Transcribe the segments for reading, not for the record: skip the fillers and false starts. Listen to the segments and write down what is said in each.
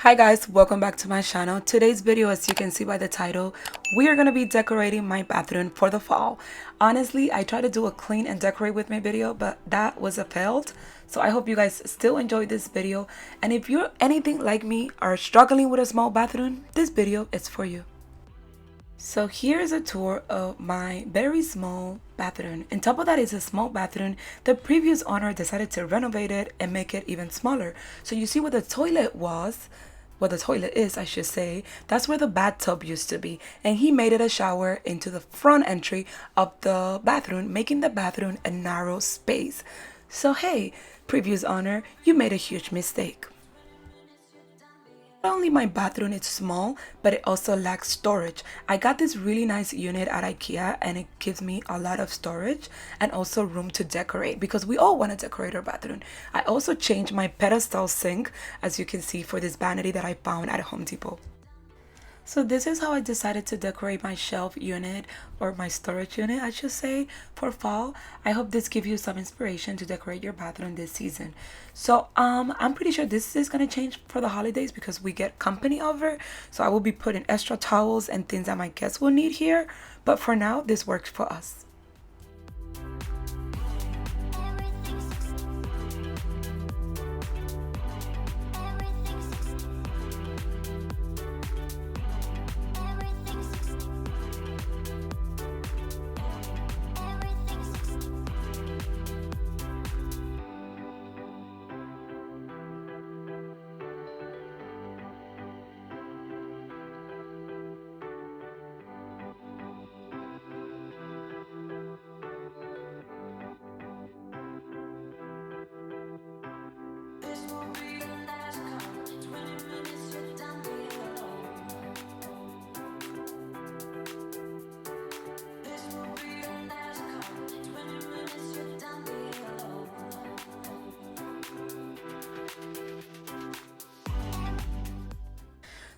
Hi guys, welcome back to my channel. Today's video, as you can see by the title, we are going to be decorating my bathroom for the fall. Honestly, I tried to do a clean and decorate with my video, but that was a failed. So I hope you guys still enjoyed this video. And if you're anything like me or struggling with a small bathroom, this video is for you. So here's a tour of my very small bathroom. On top of that is a small bathroom. The previous owner decided to renovate it and make it even smaller. So you see where the toilet was, where the toilet is, I should say, that's where the bathtub used to be. And he made it a shower into the front entry of the bathroom, making the bathroom a narrow space. So hey, previous owner, you made a huge mistake. Not only my bathroom is small, but it also lacks storage. I got this really nice unit at IKEA and it gives me a lot of storage and also room to decorate because we all want to decorate our bathroom. I also changed my pedestal sink, as you can see, for this vanity that I found at Home Depot. So this is how I decided to decorate my shelf unit, or my storage unit I should say, for fall. I hope this gives you some inspiration to decorate your bathroom this season. So I'm pretty sure this is going to change for the holidays because we get company over. So I will be putting extra towels and things that my guests will need here. But for now, this works for us.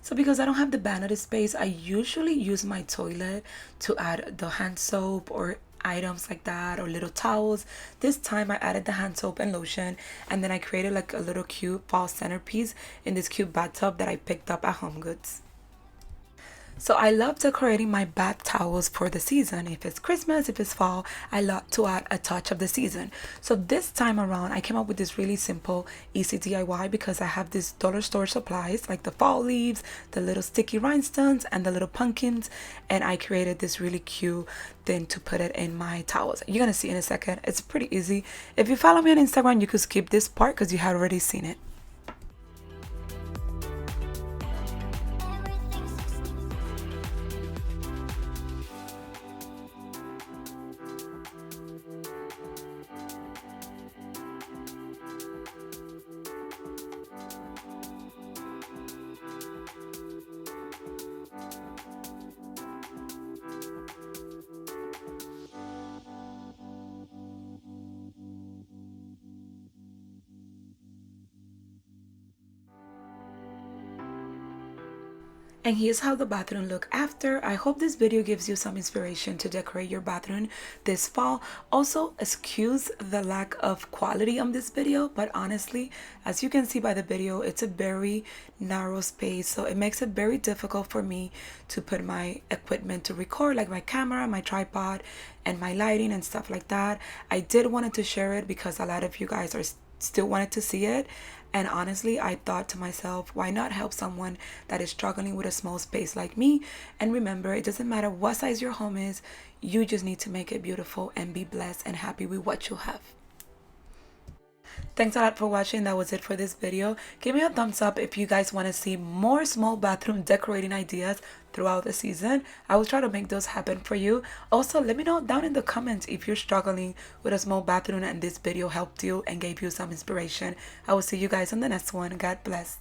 So because I don't have the vanity space, I usually use my toilet to add the hand soap or items like that, or little towels. This time I added the hand soap and lotion, and then I created like a little cute fall centerpiece in this cute bathtub that I picked up at Home Goods. So I love decorating my bath towels for the season. If it's Christmas, if it's fall, I love to add a touch of the season. So this time around, I came up with this really simple, easy DIY because I have these dollar store supplies like the fall leaves, the little sticky rhinestones, and the little pumpkins. And I created this really cute thing to put it in my towels. You're gonna see in a second. It's pretty easy. If you follow me on Instagram, you could skip this part because you had already seen it. And here's how the bathroom look after. I hope this video gives you some inspiration to decorate your bathroom this fall. Also, excuse the lack of quality on this video, but honestly, as you can see by the video, it's a very narrow space, so it makes it very difficult for me to put my equipment to record, like my camera, my tripod, and my lighting and stuff like that. I did wanted to share it because a lot of you guys are still wanted to see it, and honestly I thought to myself, why not help someone that is struggling with a small space like me? And remember, it doesn't matter what size your home is, you just need to make it beautiful and be blessed and happy with what you have. Thanks a lot for watching. That was it for this video. Give me a thumbs up if you guys want to see more small bathroom decorating ideas throughout the season. I will try to make those happen for you. Also, let me know down in the comments if you're struggling with a small bathroom and this video helped you and gave you some inspiration. I will see you guys on the next one. God bless.